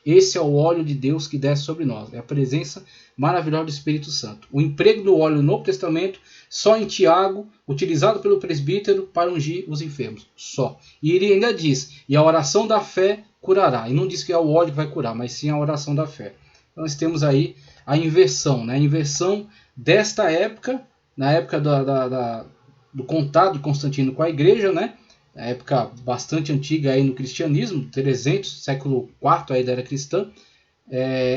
Esse é o óleo de Deus que desce sobre nós. É a presença maravilhosa do Espírito Santo. O emprego do óleo no Novo Testamento, só em Tiago, utilizado pelo presbítero para ungir os enfermos. Só. E ele ainda diz, e a oração da fé curará. E não diz que é o óleo que vai curar, mas sim a oração da fé. Então nós temos aí a inversão. Né? A inversão desta época, na época do contato de Constantino com a igreja, né? Na época bastante antiga aí no cristianismo, 300, século IV aí da era cristã,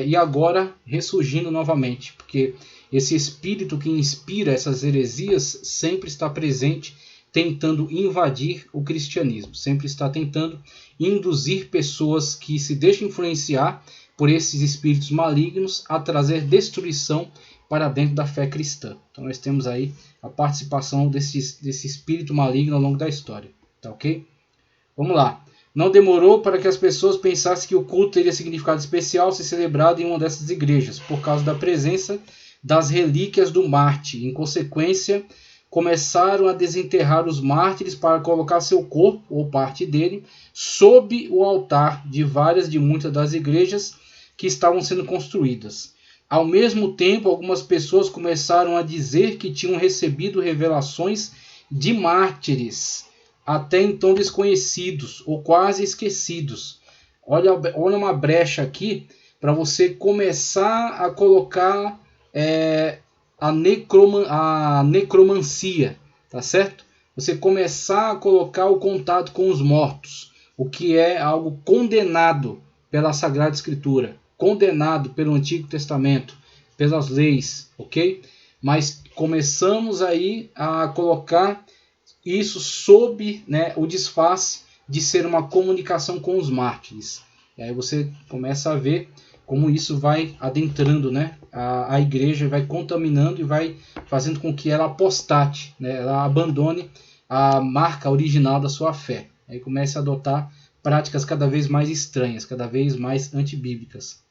e agora ressurgindo novamente, porque esse espírito que inspira essas heresias sempre está presente, tentando invadir o cristianismo, sempre está tentando induzir pessoas que se deixam influenciar por esses espíritos malignos a trazer destruição para dentro da fé cristã. Então nós temos aí a participação desse espírito maligno ao longo da história. Tá ok? Vamos lá. Não demorou para que as pessoas pensassem que o culto teria significado especial se celebrado em uma dessas igrejas, por causa da presença das relíquias do Marte. Em consequência, começaram a desenterrar os mártires para colocar seu corpo, ou parte dele, sob o altar de muitas das igrejas que estavam sendo construídas. Ao mesmo tempo, algumas pessoas começaram a dizer que tinham recebido revelações de mártires, até então desconhecidos ou quase esquecidos. Olha uma brecha aqui para você começar a colocar a necromancia, tá certo? Você começar a colocar o contato com os mortos, o que é algo condenado pela Sagrada Escritura, condenado pelo Antigo Testamento, pelas leis, ok? Mas começamos aí a colocar isso sob, né, o disfarce de ser uma comunicação com os mártires. E aí você começa a ver como isso vai adentrando, né, a igreja, vai contaminando e vai fazendo com que ela apostate, né, ela abandone a marca original da sua fé. Aí comece a adotar práticas cada vez mais estranhas, cada vez mais antibíblicas.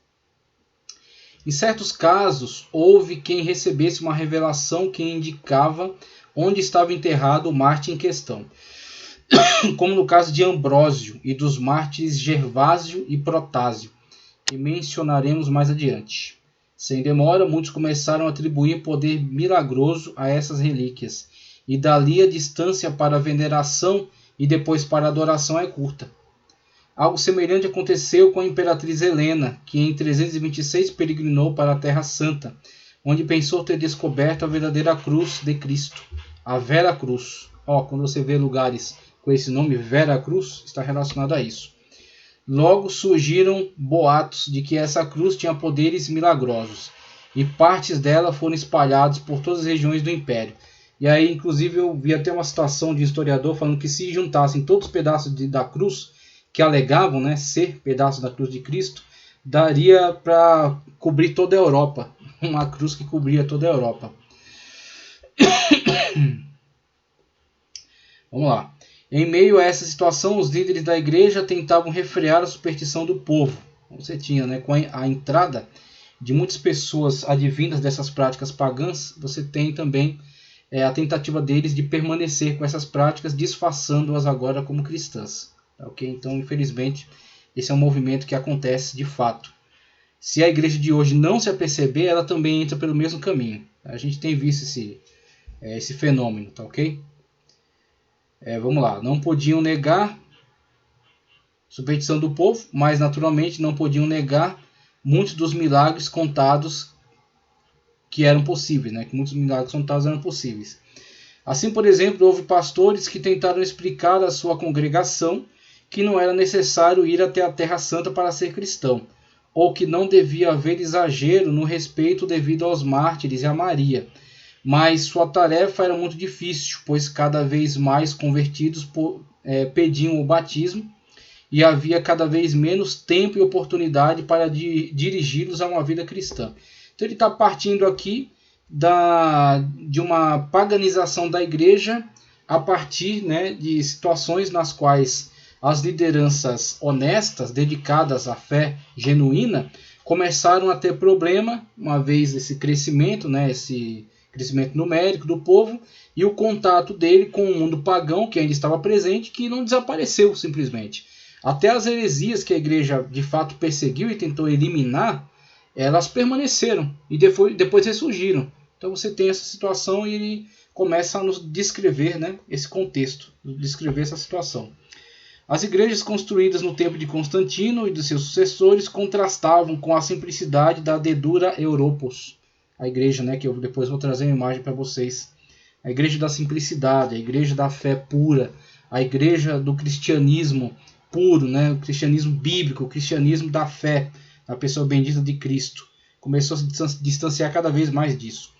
Em certos casos, houve quem recebesse uma revelação que indicava onde estava enterrado o mártir em questão, como no caso de Ambrósio e dos mártires Gervásio e Protásio, que mencionaremos mais adiante. Sem demora, muitos começaram a atribuir poder milagroso a essas relíquias, e dali a distância para a veneração e depois para a adoração é curta. Algo semelhante aconteceu com a imperatriz Helena, que em 326 peregrinou para a Terra Santa, onde pensou ter descoberto a verdadeira cruz de Cristo, a Vera Cruz. Quando você vê lugares com esse nome, Vera Cruz, está relacionado a isso. Logo surgiram boatos de que essa cruz tinha poderes milagrosos, e partes dela foram espalhadas por todas as regiões do Império. E aí, inclusive, eu vi até uma citação de historiador falando que se juntassem todos os pedaços da cruz, que alegavam, né, ser pedaços da cruz de Cristo, daria para cobrir toda a Europa. Uma cruz que cobria toda a Europa. Vamos lá. Em meio a essa situação, os líderes da igreja tentavam refrear a superstição do povo. Você tinha, né, com a entrada de muitas pessoas advindas dessas práticas pagãs, você tem também a tentativa deles de permanecer com essas práticas, disfarçando-as agora como cristãs. Okay? Então, infelizmente, esse é um movimento que acontece de fato. Se a igreja de hoje não se aperceber, ela também entra pelo mesmo caminho. A gente tem visto esse fenômeno, tá ok? Vamos lá. Não podiam negar superstição do povo, mas naturalmente não podiam negar muitos dos milagres contados que eram possíveis, né? Que muitos milagres contados eram possíveis. Assim, por exemplo, houve pastores que tentaram explicar à sua congregação que não era necessário ir até a Terra Santa para ser cristão, ou que não devia haver exagero no respeito devido aos mártires e a Maria. Mas sua tarefa era muito difícil, pois cada vez mais convertidos pediam o batismo e havia cada vez menos tempo e oportunidade para dirigi-los a uma vida cristã. Então ele está partindo aqui de uma paganização da igreja a partir, né, de situações nas quais as lideranças honestas, dedicadas à fé genuína, começaram a ter problema, uma vez esse crescimento, né, esse crescimento numérico do povo, e o contato dele com o mundo pagão, que ainda estava presente, que não desapareceu simplesmente. Até as heresias que a igreja de fato perseguiu e tentou eliminar, elas permaneceram e depois ressurgiram. Então você tem essa situação e ele começa a nos descrever, né, esse contexto, descrever essa situação. As igrejas construídas no tempo de Constantino e dos seus sucessores contrastavam com a simplicidade da Dedura Europos. A igreja, né, que eu depois vou trazer uma imagem para vocês. A igreja da simplicidade, a igreja da fé pura, a igreja do cristianismo puro, né, o cristianismo bíblico, o cristianismo da fé, a pessoa bendita de Cristo. Começou a se distanciar cada vez mais disso.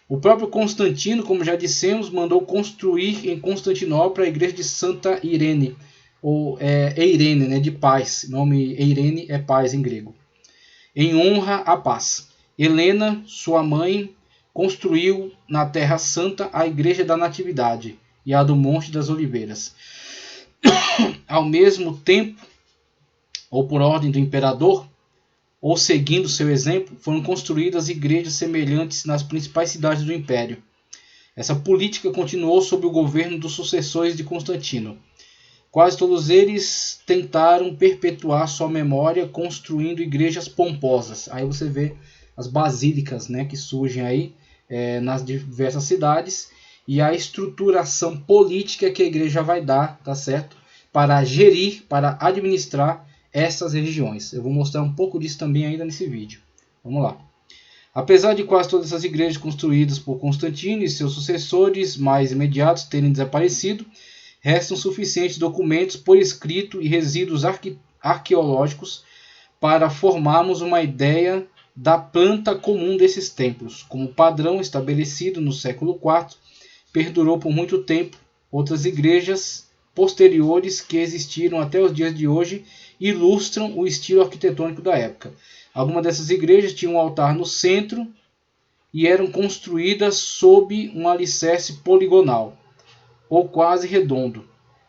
O próprio Constantino, como já dissemos, mandou construir em Constantinopla a igreja de Santa Irene, ou Eirene, né, de paz. O nome Eirene é paz em grego. Em honra à paz. Helena, sua mãe, construiu na Terra Santa a igreja da Natividade e a do Monte das Oliveiras. Ao mesmo tempo, ou por ordem do imperador, ou seguindo seu exemplo, foram construídas igrejas semelhantes nas principais cidades do império. Essa política continuou sob o governo dos sucessores de Constantino. Quase todos eles tentaram perpetuar sua memória construindo igrejas pomposas. Aí você vê as basílicas, né, que surgem aí nas diversas cidades, e a estruturação política que a igreja vai dar, tá certo? Para gerir, para administrar essas religiões. Eu vou mostrar um pouco disso também ainda nesse vídeo. Vamos lá. Apesar de quase todas essas igrejas construídas por Constantino e seus sucessores mais imediatos terem desaparecido, restam suficientes documentos por escrito e resíduos arqueológicos para formarmos uma ideia da planta comum desses templos. Como padrão estabelecido no século IV, perdurou por muito tempo. Outras igrejas posteriores que existiram até os dias de hoje ilustram o estilo arquitetônico da época. Algumas dessas igrejas tinham um altar no centro e eram construídas sob um alicerce poligonal, ou quase redondo.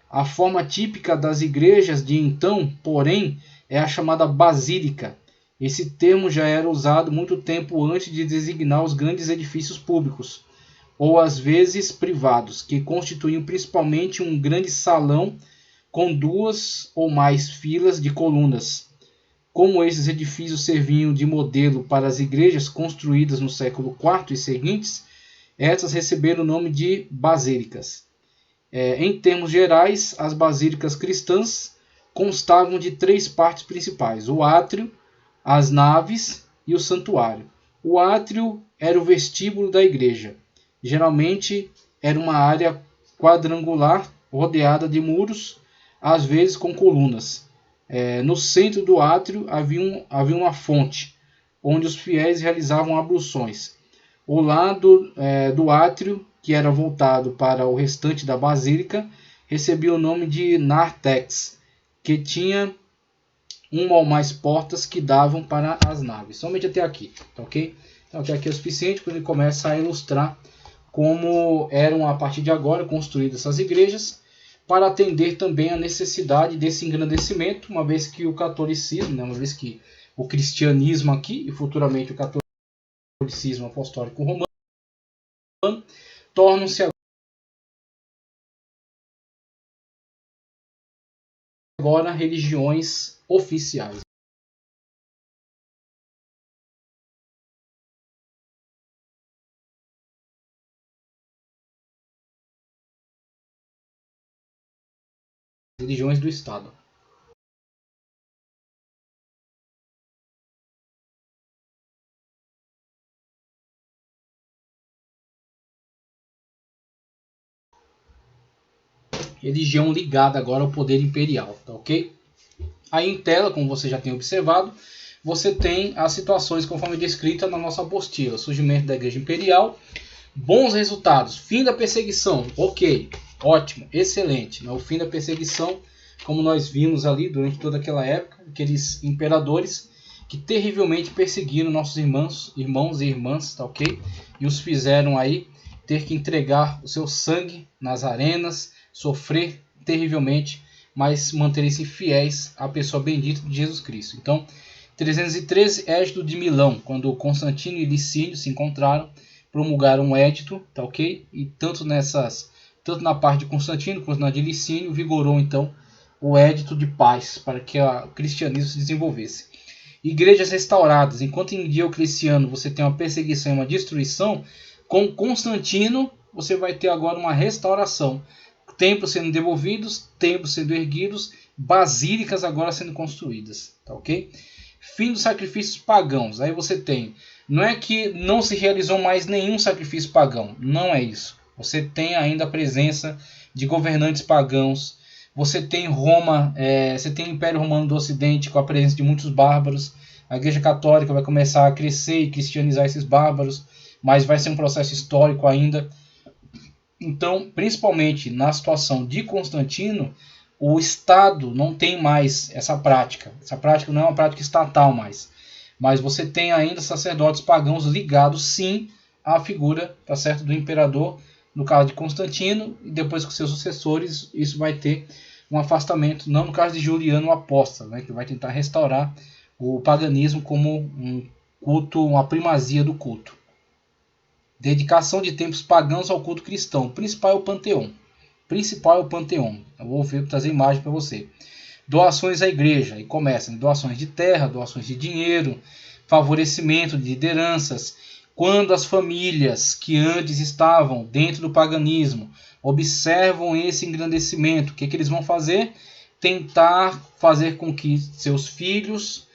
A forma típica das igrejas de então, porém, é a chamada basílica. Esse termo já era usado muito tempo antes de designar os grandes edifícios públicos, ou às vezes privados, que constituíam principalmente um grande salão com 2 ou mais filas de colunas. Como esses edifícios serviam de modelo para as igrejas construídas no século IV e seguintes, essas receberam o nome de basílicas. Em termos gerais, as basílicas cristãs constavam de 3 partes principais: o átrio, as naves e o santuário. O átrio era o vestíbulo da igreja. Geralmente era uma área quadrangular rodeada de muros, às vezes com colunas. No centro do átrio havia uma fonte, onde os fiéis realizavam abluções. O lado do átrio, que era voltado para o restante da basílica, recebia o nome de nártex, que tinha uma ou mais portas que davam para as naves. Somente até aqui, tá ok? Então até aqui é o suficiente, quando ele começa a ilustrar como eram a partir de agora construídas essas igrejas, para atender também a necessidade desse engrandecimento, uma vez que o catolicismo, né, uma vez que o cristianismo aqui, e futuramente o catolicismo apostólico romano, tornam-se agora religiões oficiais. Religiões do Estado. Religião ligada agora ao poder imperial, tá ok? Aí em tela, como você já tem observado, você tem as situações conforme descrita na nossa apostila. Surgimento da Igreja Imperial, bons resultados, fim da perseguição, ok, ótimo, excelente. O fim da perseguição, como nós vimos ali durante toda aquela época, aqueles imperadores que terrivelmente perseguiram nossos irmãos e irmãs, tá ok? E os fizeram aí ter que entregar o seu sangue nas arenas, sofrer terrivelmente, mas manterem-se fiéis à pessoa bendita de Jesus Cristo. Então, 313, Édito de Milão, quando Constantino e Licínio se encontraram, promulgaram um édito, tá ok? E tanto na parte de Constantino quanto na de Licínio vigorou então o edito de paz para que o cristianismo se desenvolvesse. Igrejas restauradas. Enquanto em Diocleciano você tem uma perseguição e uma destruição, com Constantino você vai ter agora uma restauração. Templos sendo devolvidos, templos sendo erguidos, basílicas agora sendo construídas. Tá, ok? Fim dos sacrifícios pagãos. Aí você tem, não é que não se realizou mais nenhum sacrifício pagão, não é isso. Você tem ainda a presença de governantes pagãos. Você tem Roma, você tem o Império Romano do Ocidente com a presença de muitos bárbaros. A Igreja Católica vai começar a crescer e cristianizar esses bárbaros, mas vai ser um processo histórico ainda. Então, principalmente na situação de Constantino, o Estado não tem mais essa prática. Essa prática não é uma prática estatal mais. Mas você tem ainda sacerdotes pagãos ligados, sim, à figura, tá certo, do imperador, no caso de Constantino, e depois com seus sucessores, isso vai ter um afastamento, não no caso de Juliano o Apóstolo, né, que vai tentar restaurar o paganismo como um culto, uma primazia do culto. Dedicação de templos pagãos ao culto cristão. O principal é o Panteão. Eu vou trazer imagem para você. Doações à igreja. E começa doações de terra, doações de dinheiro, favorecimento de lideranças. Quando as famílias que antes estavam dentro do paganismo observam esse engrandecimento, o que eles vão fazer? Tentar fazer com que seus filhos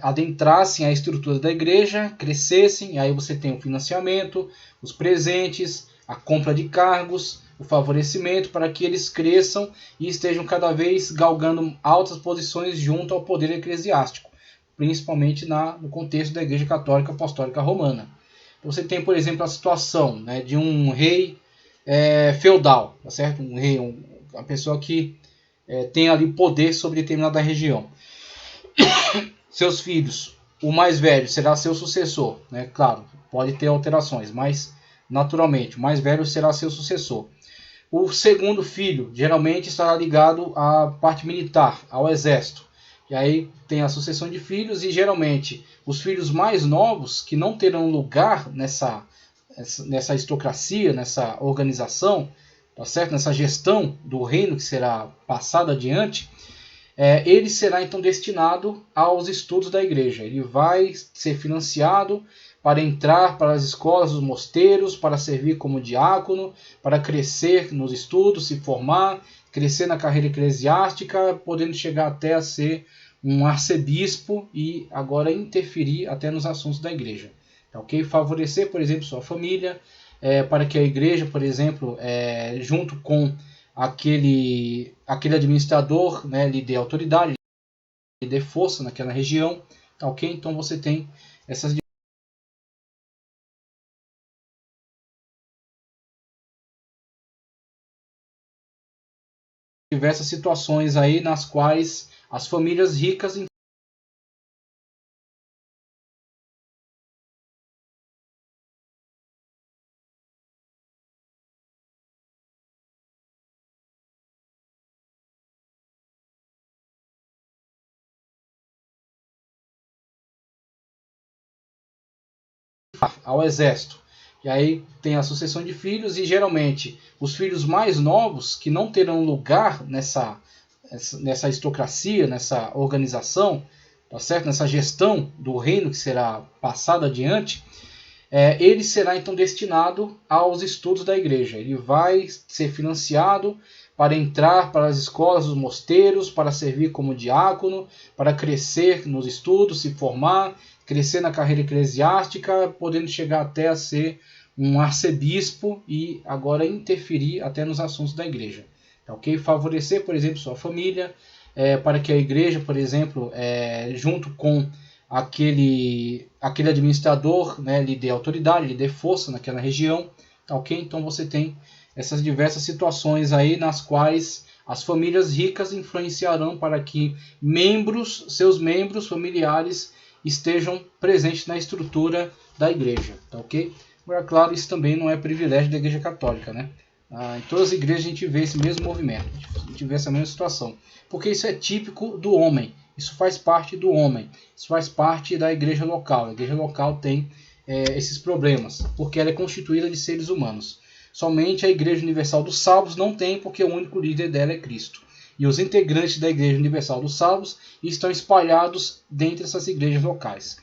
adentrassem a estrutura da igreja, crescessem, e aí você tem o financiamento, os presentes, a compra de cargos, o favorecimento para que eles cresçam e estejam cada vez galgando altas posições junto ao poder eclesiástico, principalmente no contexto da Igreja Católica Apostólica Romana. Você tem, por exemplo, a situação, né, de um rei feudal, tá certo? Um rei, uma pessoa que tem ali poder sobre determinada região. Seus filhos, o mais velho será seu sucessor, né? Claro, pode ter alterações, mas naturalmente o mais velho será seu sucessor. O segundo filho geralmente estará ligado à parte militar, ao exército. E aí tem a sucessão de filhos e geralmente os filhos mais novos, que não terão lugar nessa aristocracia, nessa organização, tá certo? Nessa gestão do reino que será passada adiante, ele será então destinado aos estudos da igreja. Ele vai ser financiado para entrar para as escolas dos mosteiros, para servir como diácono, para crescer nos estudos, se formar, crescer na carreira eclesiástica, podendo chegar até a ser um arcebispo e agora interferir até nos assuntos da igreja. Okay? Favorecer, por exemplo, sua família, para que a igreja, por exemplo, junto com aquele administrador, né, lhe dê autoridade, lhe dê força naquela região. Okay? Então você tem essas diversas situações aí nas quais as famílias ricas ao exército. E aí tem a sucessão de filhos e geralmente os filhos mais novos, que não terão lugar nessa aristocracia, nessa organização, tá certo? Nessa gestão do reino que será passado adiante, ele será então destinado aos estudos da igreja. Ele vai ser financiado para entrar para as escolas dos mosteiros, para servir como diácono, para crescer nos estudos, se formar, crescer na carreira eclesiástica, podendo chegar até a ser um arcebispo e agora interferir até nos assuntos da igreja. Okay? Favorecer, por exemplo, sua família, para que a igreja, por exemplo, junto com aquele administrador, né, lhe dê autoridade, lhe dê força naquela região. Okay? Então você tem essas diversas situações aí nas quais as famílias ricas influenciarão para que seus membros familiares estejam presentes na estrutura da igreja. Tá, ok? Agora, claro, isso também não é privilégio da Igreja Católica, né? Em todas as igrejas a gente vê esse mesmo movimento, a gente vê essa mesma situação, porque isso é típico do homem, isso faz parte do homem, isso faz parte da igreja local. A igreja local tem esses problemas, porque ela é constituída de seres humanos. Somente a Igreja Universal dos Salvos não tem, porque o único líder dela é Cristo. e os integrantes da Igreja Universal dos Salvos estão espalhados dentre essas igrejas locais.